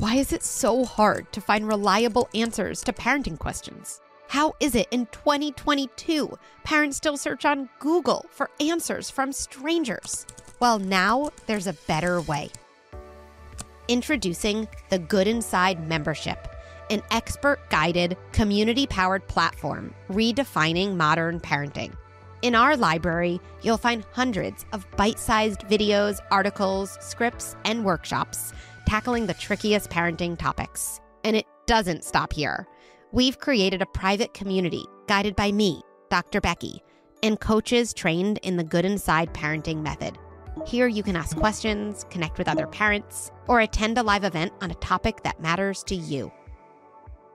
Why is it so hard to find reliable answers to parenting questions? How is it in 2022, parents still search on Google for answers from strangers? Well, now there's a better way. Introducing the Good Inside membership, an expert-guided, community-powered platform redefining modern parenting. In our library, you'll find hundreds of bite-sized videos, articles, scripts, and workshops tackling the trickiest parenting topics. And it doesn't stop here. We've created a private community guided by me, Dr. Becky, and coaches trained in the Good Inside parenting method. Here you can ask questions, connect with other parents, or attend a live event on a topic that matters to you.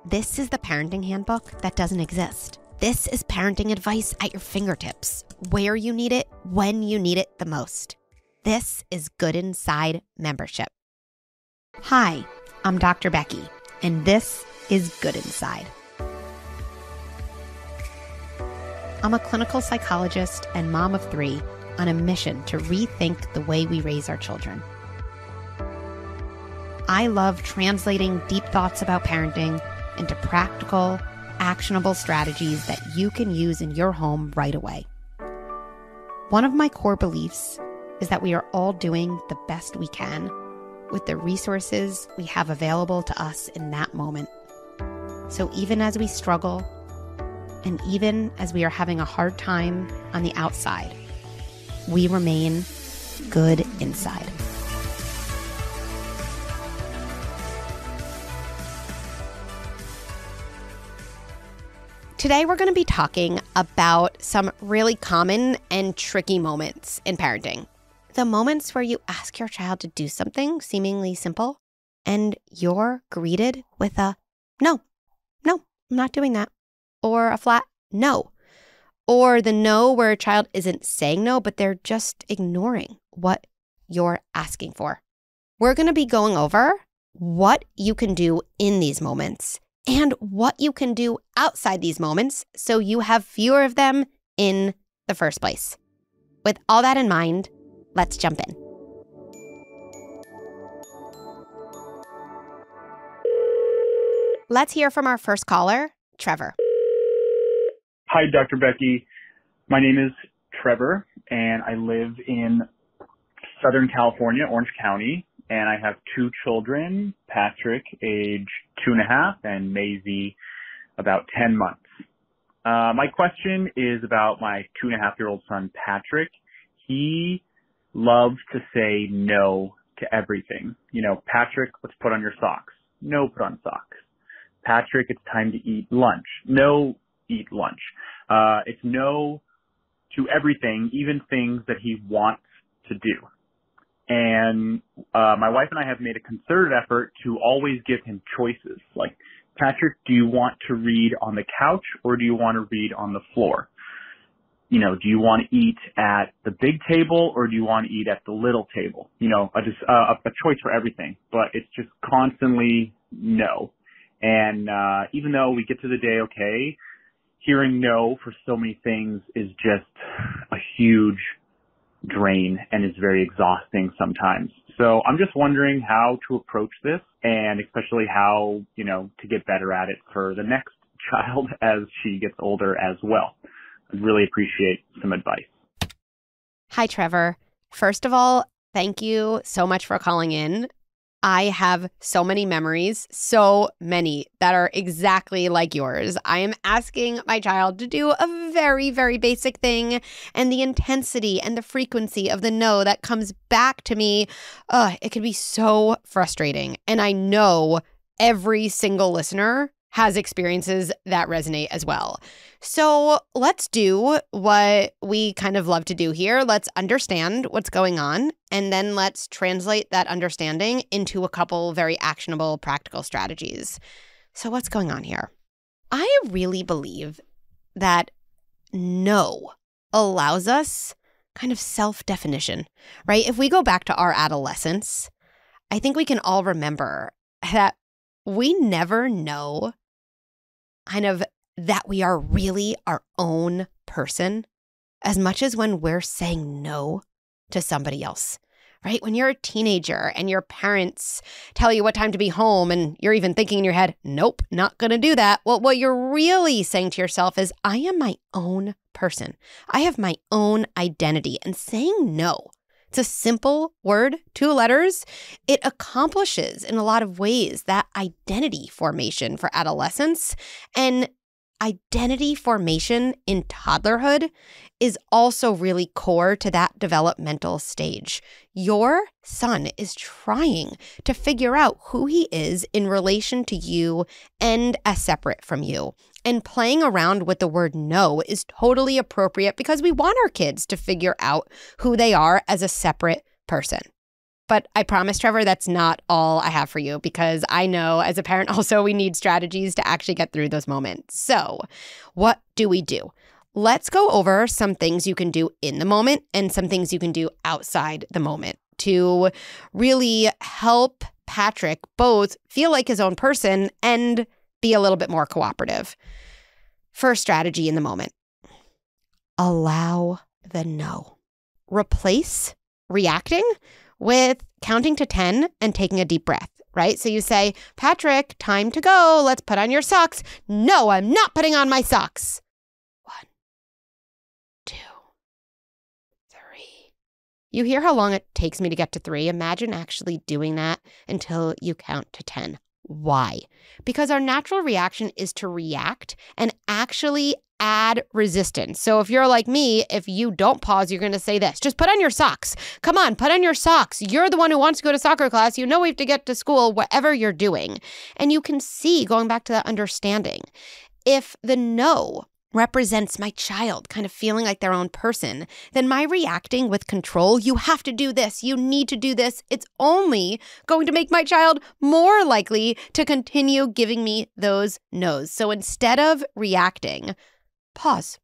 This is the parenting handbook that doesn't exist. This is parenting advice at your fingertips, where you need it, when you need it the most. This is Good Inside membership. Hi, I'm Dr. Becky, and this is Good Inside. I'm a clinical psychologist and mom of 3 on a mission to rethink the way we raise our children. I love translating deep thoughts about parenting into practical, actionable strategies that you can use in your home right away. One of my core beliefs is that we are all doing the best we can with the resources we have available to us in that moment. So even as we struggle, and even as we are having a hard time on the outside, we remain good inside. Today, we're going to be talking about some really common and tricky moments in parenting. The moments where you ask your child to do something seemingly simple, and you're greeted with a, no, I'm not doing that. Or a flat no. Or the no where a child isn't saying no, but they're just ignoring what you're asking for. We're going to be going over what you can do in these moments and what you can do outside these moments so you have fewer of them in the first place. With all that in mind, let's jump in. Let's hear from our first caller, Trevor. Hi, Dr. Becky. My name is Trevor, and I live in Southern California, Orange County, and I have 2 children, Patrick, age 2.5, and Maisie, about 10 months. My question is about my 2.5-year-old son, Patrick. He loves to say no to everything. You know, Patrick, let's put on your socks. No, put on socks. Patrick, it's time to eat lunch. No, eat lunch. It's no to everything, even things that he wants to do. And my wife and I have made a concerted effort to always give him choices. Like, Patrick, do you want to read on the couch or do you want to read on the floor? You know, do you want to eat at the big table or do you want to eat at the little table? You know, a choice for everything. But it's just constantly no. And even though we get to the day okay, hearing no for so many things is just a huge drain and is very exhausting sometimes. So I'm just wondering how to approach this and especially how, you know, to get better at it for the next child as she gets older as well. I'd really appreciate some advice. Hi, Trevor. First of all, thank you so much for calling in. I have so many memories, so many that are exactly like yours. I am asking my child to do a very, very basic thing, and the intensity and the frequency of the no that comes back to me, it can be so frustrating. And I know every single listener has experiences that resonate as well. So let's do what we kind of love to do here. Let's understand what's going on, and then let's translate that understanding into a couple very actionable, practical strategies. So what's going on here? I really believe that no allows us kind of self-definition, right? If we go back to our adolescence, I think we can all remember that we never know kind of that we are really our own person as much as when we're saying no to somebody else, right? When you're a teenager and your parents tell you what time to be home and you're even thinking in your head, nope, not going to do that. Well, what you're really saying to yourself is, I am my own person. I have my own identity. And saying no, it's a simple word, 2 letters. It accomplishes in a lot of ways that identity formation for adolescence. And identity formation in toddlerhood is also really core to that developmental stage. Your son is trying to figure out who he is in relation to you and as separate from you. And playing around with the word no is totally appropriate because we want our kids to figure out who they are as a separate person. But I promise, Trevor, that's not all I have for you, because I know as a parent also we need strategies to actually get through those moments. So what do we do? Let's go over some things you can do in the moment and some things you can do outside the moment to really help Patrick both feel like his own person and be a little bit more cooperative. First strategy in the moment: allow the no. Replace reacting with counting to 10 and taking a deep breath, right? So you say, Patrick, time to go. Let's put on your socks. No, I'm not putting on my socks. 1, 2, 3. You hear how long it takes me to get to 3. Imagine actually doing that until you count to 10. Why? Because our natural reaction is to react and actually add resistance. So if you're like me, if you don't pause, you're going to say this: just put on your socks. Come on, put on your socks. You're the one who wants to go to soccer class. You know we have to get to school, whatever you're doing. And you can see, going back to that understanding, if the no represents my child kind of feeling like their own person, then my reacting with control, you have to do this, you need to do this, it's only going to make my child more likely to continue giving me those no's. So instead of reacting, pause,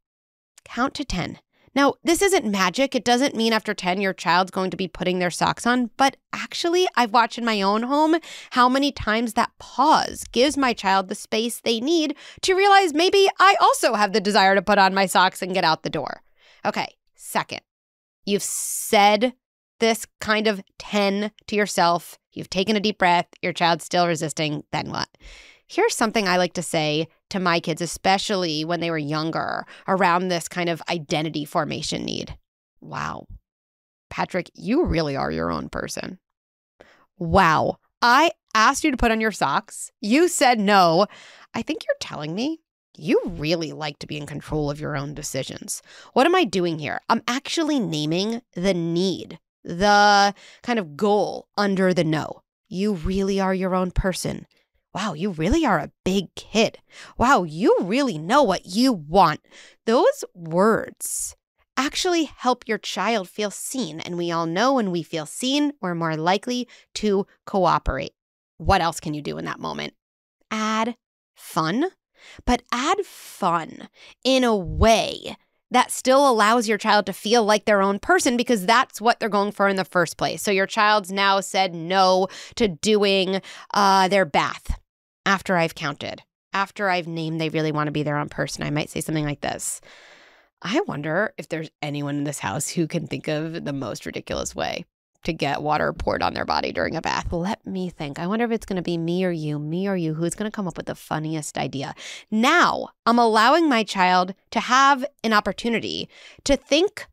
count to 10. Now, this isn't magic. It doesn't mean after 10 your child's going to be putting their socks on, but actually I've watched in my own home how many times that pause gives my child the space they need to realize maybe I also have the desire to put on my socks and get out the door. Okay, second, you've said this kind of 10 to yourself. You've taken a deep breath. Your child's still resisting. Then what? Here's something I like to say to my kids, especially when they were younger, around this kind of identity formation need. Wow, Patrick, you really are your own person. Wow, I asked you to put on your socks. You said no. I think you're telling me you really like to be in control of your own decisions. What am I doing here? I'm actually naming the need, the kind of goal under the no. You really are your own person. Wow, you really are a big kid. Wow, you really know what you want. Those words actually help your child feel seen. And we all know when we feel seen, we're more likely to cooperate. What else can you do in that moment? Add fun, but add fun in a way that still allows your child to feel like their own person, because that's what they're going for in the first place. So your child's now said no to doing their bath. After I've counted, after I've named they really want to be their own person, I might say something like this: I wonder if there's anyone in this house who can think of the most ridiculous way to get water poured on their body during a bath. Let me think. I wonder if it's going to be me or you, who's going to come up with the funniest idea. Now I'm allowing my child to have an opportunity to think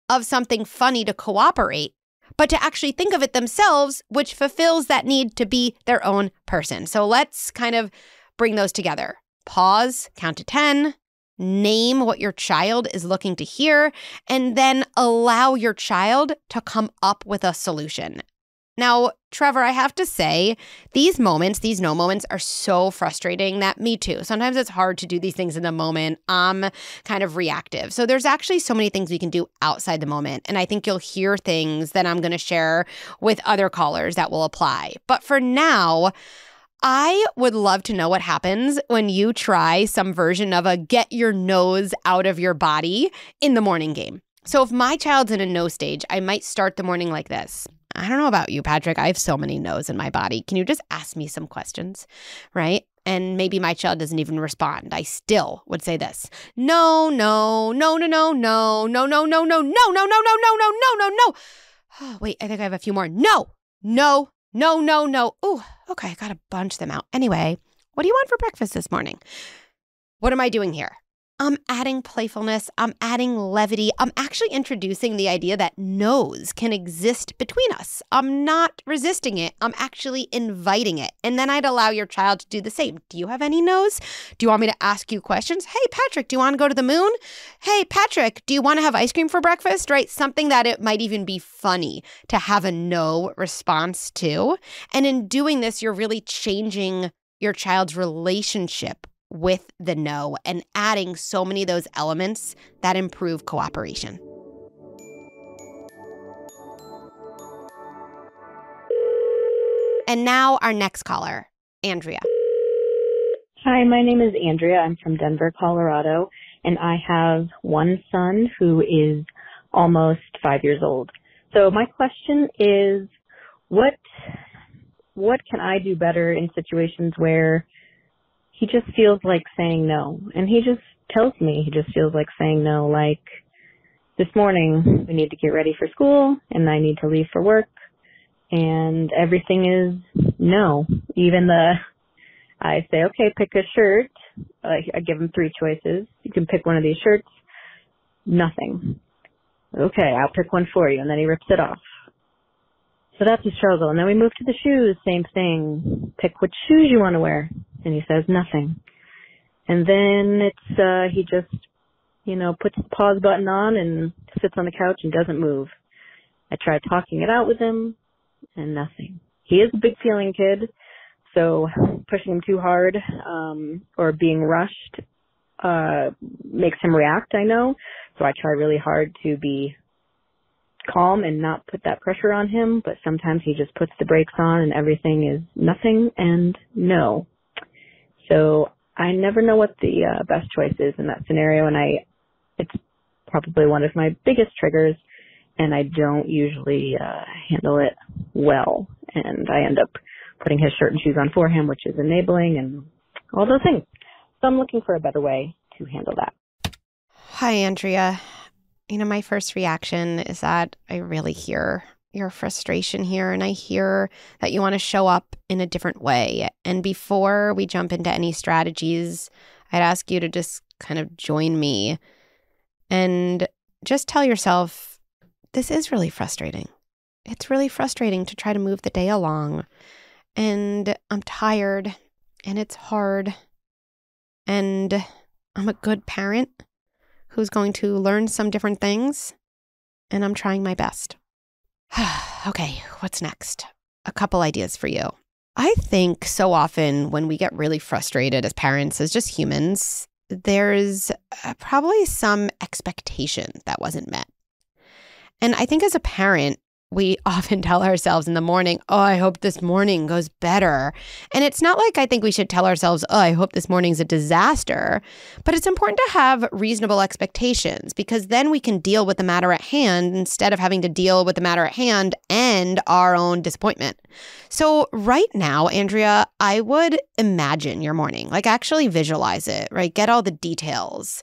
of something funny to cooperate, but to actually think of it themselves, which fulfills that need to be their own person. So let's kind of bring those together. Pause, count to 10, name what your child is looking to hear, and then allow your child to come up with a solution. Now, Trevor, I have to say, these moments, these no moments are so frustrating that me too. Sometimes it's hard to do these things in the moment. I'm kind of reactive. So there's actually so many things we can do outside the moment. And I think you'll hear things that I'm going to share with other callers that will apply. But for now, I would love to know what happens when you try some version of a get your nose out of your body in the morning game. So if my child's in a no stage, I might start the morning like this. I don't know about you, Patrick. I have so many no's in my body. Can you just ask me some questions, right? And maybe my child doesn't even respond. I still would say this: no, no, no, no, no, no, no, no, no, no, no, no, no, no, no, no, no, no, no. Oh, wait, I think I have a few more. No, no, no, no, no. Ooh, okay, I got to bunch them out. Anyway, what do you want for breakfast this morning? What am I doing here? I'm adding playfulness. I'm adding levity. I'm actually introducing the idea that no's can exist between us. I'm not resisting it. I'm actually inviting it. And then I'd allow your child to do the same. Do you have any no's? Do you want me to ask you questions? Hey, Patrick, do you want to go to the moon? Hey, Patrick, do you want to have ice cream for breakfast? Right? Something that it might even be funny to have a no response to. And in doing this, you're really changing your child's relationship with the no and adding so many of those elements that improve cooperation. And now our next caller, Andrea. Hi, my name is Andrea. I'm from Denver, Colorado, and I have one son who is almost 5 years old. So my question is, what can I do better in situations where he just feels like saying no? And he just tells me he just feels like saying no. Like, this morning, we need to get ready for school, and I need to leave for work, and everything is no. Even I say, okay, pick a shirt. I give him 3 choices. You can pick one of these shirts. Nothing. Okay, I'll pick one for you. And then he rips it off. So that's a struggle. And then we move to the shoes. Same thing. Pick which shoes you want to wear. And he says nothing. And then it's, he just, puts the pause button on and sits on the couch and doesn't move. I try talking it out with him and nothing. He is a big feeling kid. So pushing him too hard, or being rushed, makes him react, I know. So I try really hard to be calm and not put that pressure on him, but sometimes he just puts the brakes on and everything is nothing and no. So I never know what the best choice is in that scenario, and it's probably one of my biggest triggers, and I don't usually handle it well, and I end up putting his shirt and shoes on for him, which is enabling and all those things. So I'm looking for a better way to handle that. Hi, Andrea. My first reaction is that I really hear your frustration here, and I hear that you want to show up in a different way. And before we jump into any strategies, I'd ask you to just kind of join me and just tell yourself, this is really frustrating. It's really frustrating to try to move the day along. And I'm tired, and it's hard, and I'm a good parent who's going to learn some different things, and I'm trying my best. Okay, what's next? A couple ideas for you. I think so often when we get really frustrated as parents, as just humans, there's probably some expectation that wasn't met. And I think as a parent, we often tell ourselves in the morning, oh, I hope this morning goes better. And it's not like I think we should tell ourselves, oh, I hope this morning's a disaster. But it's important to have reasonable expectations, because then we can deal with the matter at hand instead of having to deal with the matter at hand and our own disappointment. So right now, Andrea, I would imagine your morning, like actually visualize it, right? Get all the details.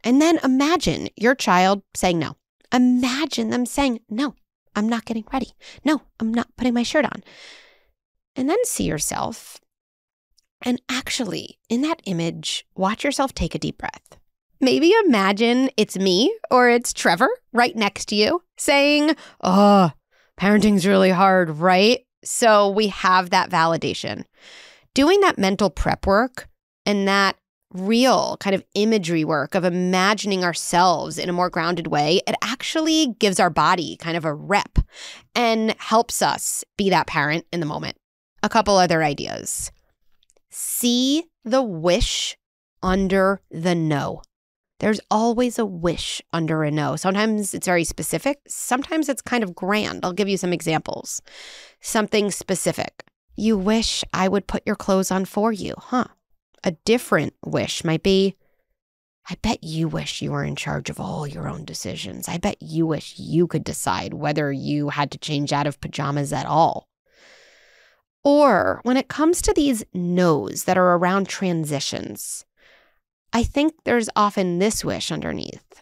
And then imagine your child saying no. Imagine them saying, no, I'm not getting ready. No, I'm not putting my shirt on. And then see yourself. And actually, in that image, watch yourself take a deep breath. Maybe imagine it's me or it's Trevor right next to you saying, oh, parenting's really hard, right? So we have that validation. Doing that mental prep work and that real kind of imagery work of imagining ourselves in a more grounded way, it actually gives our body kind of a rep and helps us be that parent in the moment. A couple other ideas. See the wish under the no. There's always a wish under a no. Sometimes it's very specific. Sometimes it's kind of grand. I'll give you some examples. Something specific. You wish I would put your clothes on for you, huh? A different wish might be, I bet you wish you were in charge of all your own decisions. I bet you wish you could decide whether you had to change out of pajamas at all. Or when it comes to these no's that are around transitions, I think there's often this wish underneath.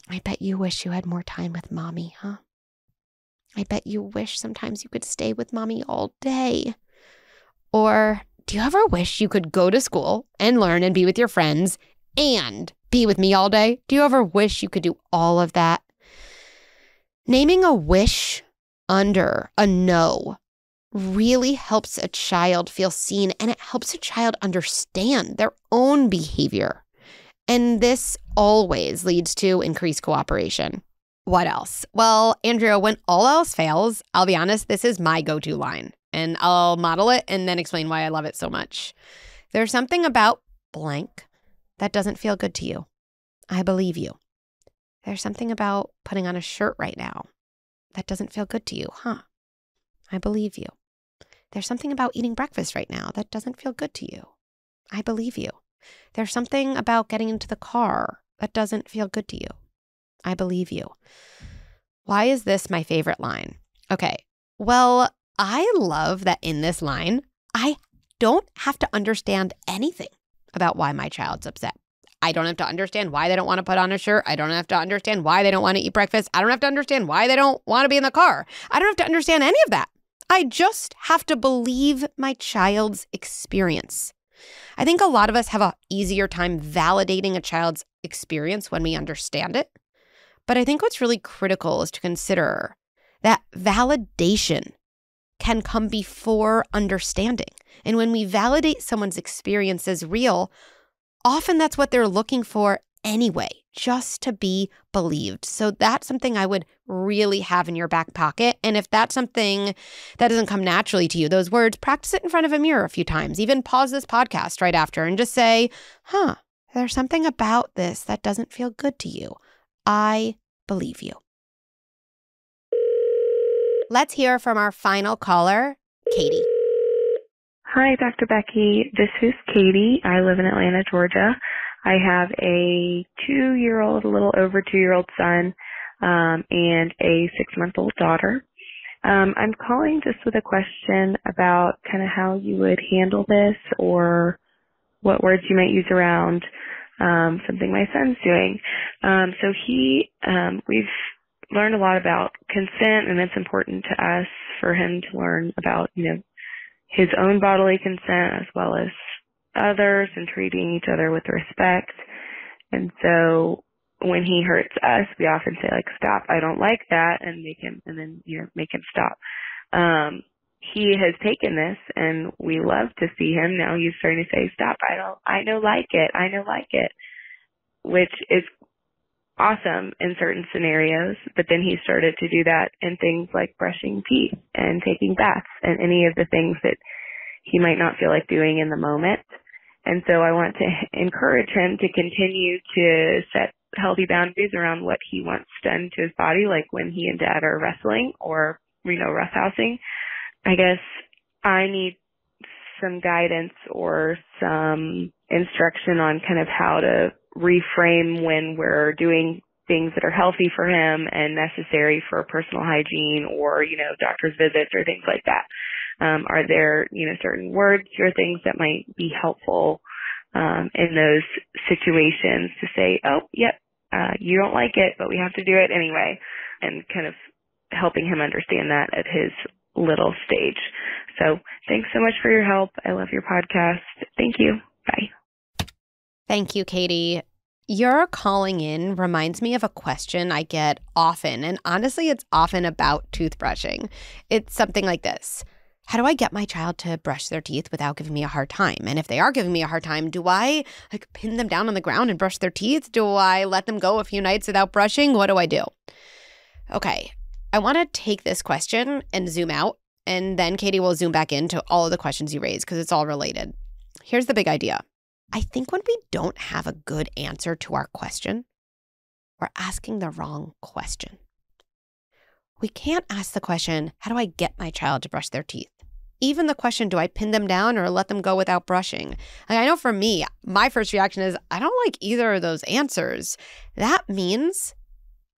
I bet you wish you had more time with mommy, huh? I bet you wish sometimes you could stay with mommy all day. Or do you ever wish you could go to school and learn and be with your friends and be with me all day? Do you ever wish you could do all of that? Naming a wish under a no really helps a child feel seen, and it helps a child understand their own behavior. And this always leads to increased cooperation. What else? Well, Andrea, when all else fails, I'll be honest, this is my go-to line, and I'll model it and then explain why I love it so much. There's something about blank that doesn't feel good to you. I believe you. There's something about putting on a shirt right now that doesn't feel good to you, huh? I believe you. There's something about eating breakfast right now that doesn't feel good to you. I believe you. There's something about getting into the car that doesn't feel good to you. I believe you. Why is this my favorite line? Okay, well, I love that in this line, I don't have to understand anything about why my child's upset. I don't have to understand why they don't want to put on a shirt. I don't have to understand why they don't want to eat breakfast. I don't have to understand why they don't want to be in the car. I don't have to understand any of that. I just have to believe my child's experience. I think a lot of us have an easier time validating a child's experience when we understand it. But I think what's really critical is to consider that validation can come before understanding. And when we validate someone's experience as real, often that's what they're looking for anyway, just to be believed. So that's something I would really have in your back pocket. And if that's something that doesn't come naturally to you, those words, practice it in front of a mirror a few times. Even pause this podcast right after and just say, there's something about this that doesn't feel good to you. I believe you. Let's hear from our final caller, Katie. Hi, Dr. Becky. This is Katie. I live in Atlanta, Georgia. I have a 2-year-old, a little over 2-year-old son, and a 6-month-old daughter. I'm calling just with a question about kind of how you would handle this, or what words you might use around something my son's doing. We've learned a lot about consent, and it's important to us for him to learn about, his own bodily consent as well as others, and treating each other with respect. And so when he hurts us, we often say, like, stop, I don't like that, and make him stop. He has taken this, and we love to see him. Now he's starting to say, stop, I don't like it, which is awesome in certain scenarios. But then he started to do that in things like brushing teeth and taking baths and any of the things that he might not feel like doing in the moment. And so I want to encourage him to continue to set healthy boundaries around what he wants done to his body, like when he and Dad are wrestling or, roughhousing. I guess I need some guidance or some instruction on kind of how to reframe when we're doing things that are healthy for him and necessary for personal hygiene or, doctor's visits or things like that. Are there, certain words or things that might be helpful in those situations to say, you don't like it, but we have to do it anyway, and kind of helping him understand that at his little stage. So thanks so much for your help. I love your podcast. Thank you. Bye. Thank you, Katie. Your calling in reminds me of a question I get often, and honestly, it's often about toothbrushing. It's something like this. How do I get my child to brush their teeth without giving me a hard time? And if they are giving me a hard time, do I pin them down on the ground and brush their teeth? Do I let them go a few nights without brushing? What do I do? Okay, I want to take this question and zoom out, and then Katie will zoom back into all of the questions you raised because it's all related. Here's the big idea. I think when we don't have a good answer to our question, we're asking the wrong question. We can't ask the question, how do I get my child to brush their teeth? Even the question, do I pin them down or let them go without brushing? I know for me, my first reaction is, I don't like either of those answers. That means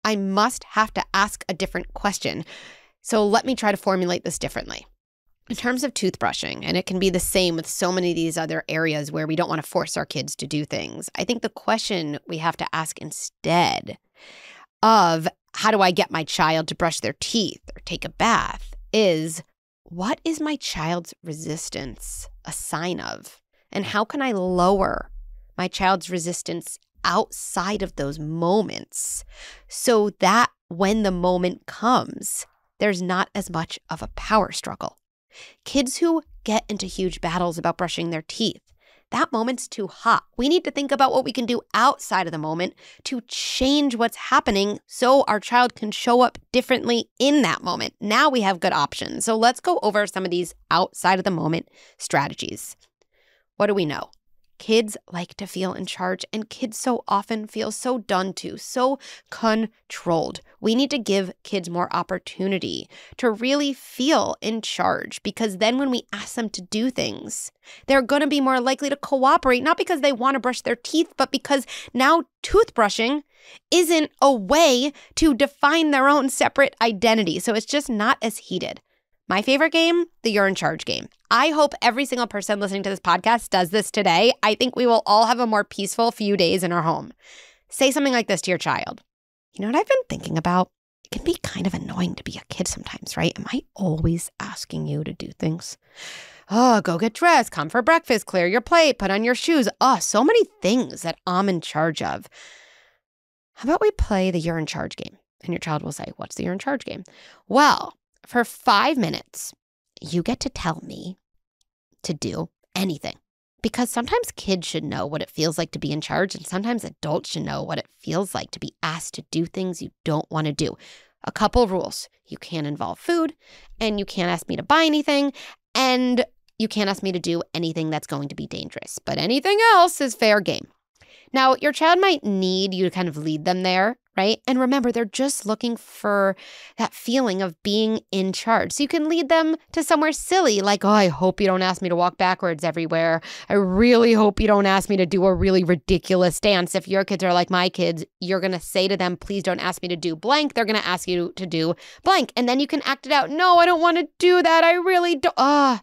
I must have to ask a different question. So let me try to formulate this differently. In terms of toothbrushing, and it can be the same with so many of these other areas where we don't want to force our kids to do things, I think the question we have to ask instead of how do I get my child to brush their teeth or take a bath is, what is my child's resistance a sign of? And how can I lower my child's resistance outside of those moments so that when the moment comes, there's not as much of a power struggle? Kids who get into huge battles about brushing their teeth, that moment's too hot. We need to think about what we can do outside of the moment to change what's happening so our child can show up differently in that moment. Now we have good options. So let's go over some of these outside of the moment strategies. What do we know? Kids like to feel in charge, and kids so often feel so done to, so controlled. We need to give kids more opportunity to really feel in charge, because then when we ask them to do things, they're going to be more likely to cooperate, not because they want to brush their teeth, but because now toothbrushing isn't a way to define their own separate identity. So it's just not as heated. My favorite game, the You're in Charge game. I hope every single person listening to this podcast does this today. I think we will all have a more peaceful few days in our home. Say something like this to your child. You know what I've been thinking about? It can be kind of annoying to be a kid sometimes, right? Am I always asking you to do things? Oh, go get dressed, come for breakfast, clear your plate, put on your shoes. Oh, so many things that I'm in charge of. How about we play the You're in Charge game? And your child will say, what's the You're in Charge game? Well, for 5 minutes, you get to tell me to do anything. Because sometimes kids should know what it feels like to be in charge, and sometimes adults should know what it feels like to be asked to do things you don't want to do. A couple of rules. You can't involve food, and you can't ask me to buy anything, and you can't ask me to do anything that's going to be dangerous. But anything else is fair game. Now, your child might need you to kind of lead them there, right? And remember, they're just looking for that feeling of being in charge. So you can lead them to somewhere silly, like, oh, I hope you don't ask me to walk backwards everywhere. I really hope you don't ask me to do a really ridiculous dance. If your kids are like my kids, you're going to say to them, please don't ask me to do blank. They're going to ask you to do blank. And then you can act it out. No, I don't want to do that. I really don't.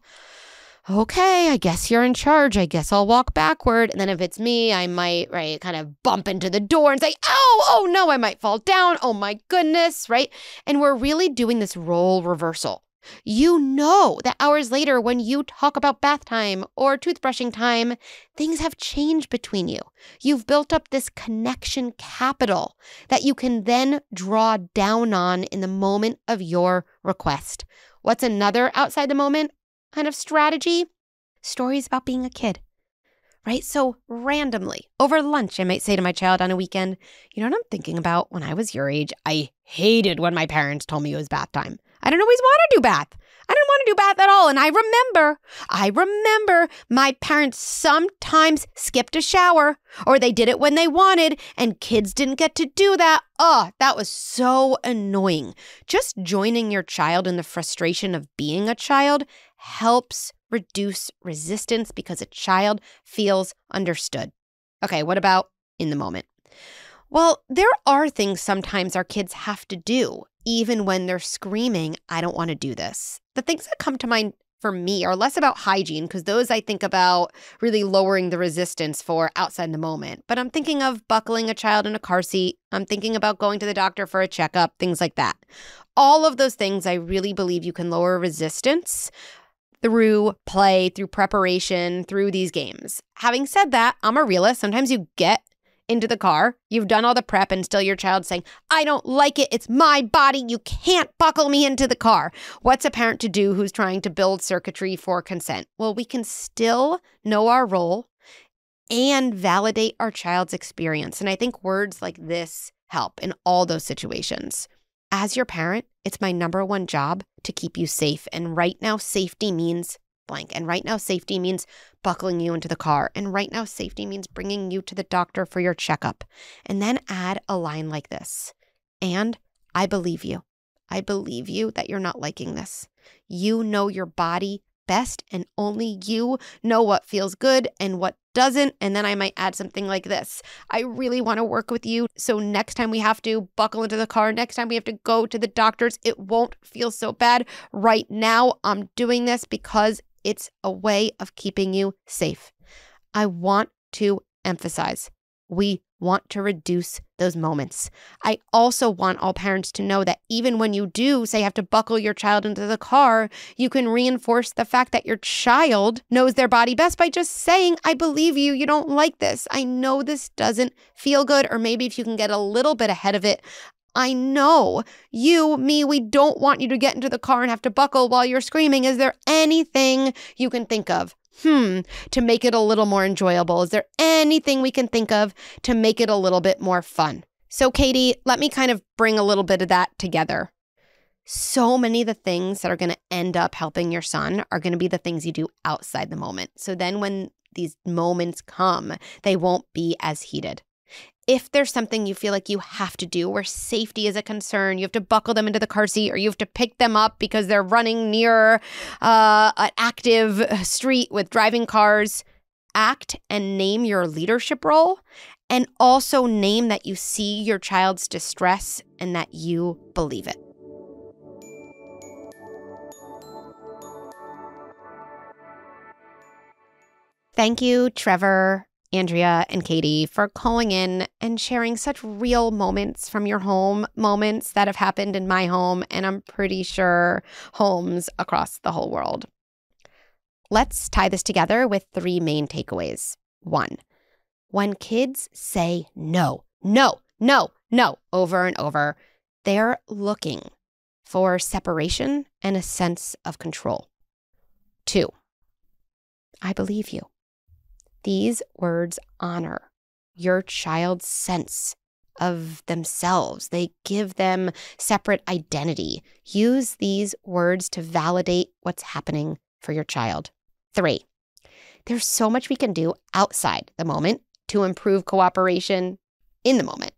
Okay, I guess you're in charge. I guess I'll walk backward. And then if it's me, I might, right, kind of bump into the door and say, oh no, I might fall down. Oh my goodness, right? And we're really doing this role reversal. You know that hours later when you talk about bath time or toothbrushing time, things have changed between you. You've built up this connection capital that you can then draw down on in the moment of your request. What's another outside the moment kind of strategy? Stories about being a kid, right? So randomly over lunch, I might say to my child on a weekend, you know what I'm thinking about? When I was your age, I hated when my parents told me it was bath time. I didn't always want to do bath. I didn't want to do bath at all. And I remember my parents sometimes skipped a shower, or they did it when they wanted, and kids didn't get to do that. Oh, that was so annoying. Just joining your child in the frustration of being a child helps reduce resistance because a child feels understood. Okay, what about in the moment? Well, there are things sometimes our kids have to do, even when they're screaming, I don't want to do this. The things that come to mind for me are less about hygiene, because those I think about really lowering the resistance for outside the moment. But I'm thinking of buckling a child in a car seat. I'm thinking about going to the doctor for a checkup, things like that. All of those things, I really believe you can lower resistance through play, through preparation, through these games. Having said that, I'm a realist. Sometimes you get into the car, you've done all the prep, and still your child's saying, I don't like it. It's my body. You can't buckle me into the car. What's a parent to do who's trying to build circuitry for consent? Well, we can still know our role and validate our child's experience. And I think words like this help in all those situations. As your parent, it's my number one job to keep you safe. And right now, safety means blank. And right now, safety means buckling you into the car. And right now, safety means bringing you to the doctor for your checkup. And then add a line like this. And I believe you. I believe you that you're not liking this. You know your body best, and only you know what feels good and what doesn't. And then I might add something like this. I really want to work with you. So next time we have to buckle into the car, next time we have to go to the doctors, it won't feel so bad. Right now, I'm doing this because it's a way of keeping you safe. I want to emphasize, We want to reduce those moments. I also want all parents to know that even when you do say you have to buckle your child into the car, you can reinforce the fact that your child knows their body best by just saying, I believe you, you don't like this. I know this doesn't feel good. Or maybe if you can get a little bit ahead of it, I know you, me, we don't want you to get into the car and have to buckle while you're screaming. Is there anything you can think of? To make it a little more enjoyable? Is there anything we can think of to make it a little bit more fun? So Katie, let me kind of bring a little bit of that together. So many of the things that are going to end up helping your son are going to be the things you do outside the moment. So then when these moments come, they won't be as heated. If there's something you feel like you have to do where safety is a concern, you have to buckle them into the car seat or you have to pick them up because they're running near an active street with driving cars, act and name your leadership role, and also name that you see your child's distress and that you believe it. Thank you, Trevor, Andrea, and Katie, for calling in and sharing such real moments from your home, moments that have happened in my home, and I'm pretty sure homes across the whole world. Let's tie this together with 3 main takeaways. 1, when kids say no, no, no, no, over and over, they're looking for separation and a sense of control. 2, I believe you. These words honor your child's sense of themselves. They give them separate identity. Use these words to validate what's happening for your child. 3, there's so much we can do outside the moment to improve cooperation in the moment.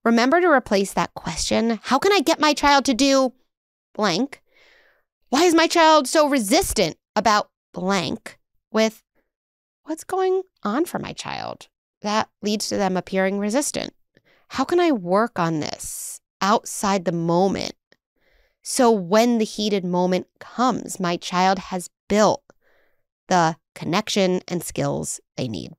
Remember to replace that question, how can I get my child to do blank? Why is my child so resistant about blank? With what's going on for my child that leads to them appearing resistant? How can I work on this outside the moment so when the heated moment comes, my child has built the connection and skills they need?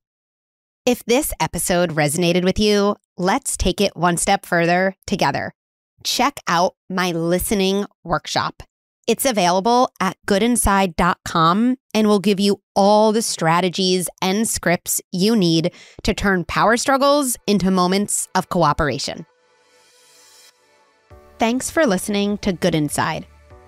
If this episode resonated with you, let's take it one step further together. Check out my listening workshop. It's available at goodinside.com and will give you all the strategies and scripts you need to turn power struggles into moments of cooperation. Thanks for listening to Good Inside.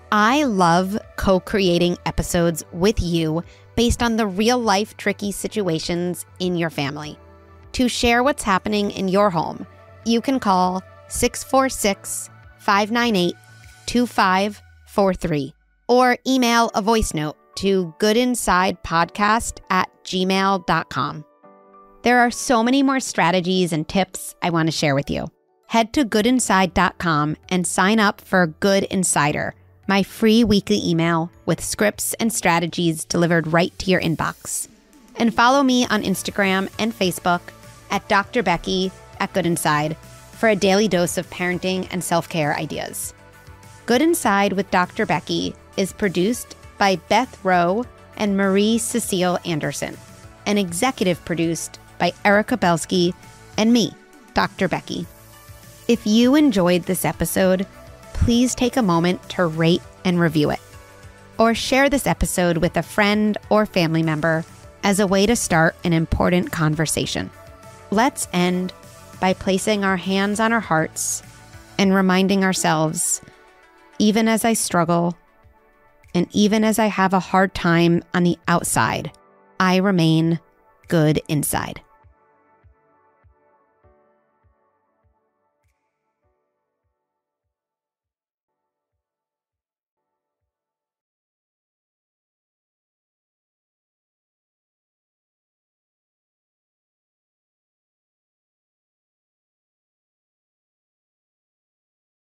I love co-creating episodes with you based on the real-life tricky situations in your family. To share what's happening in your home, you can call 646-598-2543 or email a voice note to goodinsidepodcast@gmail.com. There are so many more strategies and tips I want to share with you. Head to goodinside.com and sign up for Good Insider, my free weekly email with scripts and strategies delivered right to your inbox. And follow me on Instagram and Facebook at Dr. Becky at Good Inside for a daily dose of parenting and self-care ideas. Good Inside with Dr. Becky is produced by Beth Rowe and Marie Cecile Anderson and executive produced by Erica Belsky and me, Dr. Becky. If you enjoyed this episode, please take a moment to rate and review it, or share this episode with a friend or family member as a way to start an important conversation. Let's end by placing our hands on our hearts and reminding ourselves, even as I struggle, and even as I have a hard time on the outside, I remain good inside.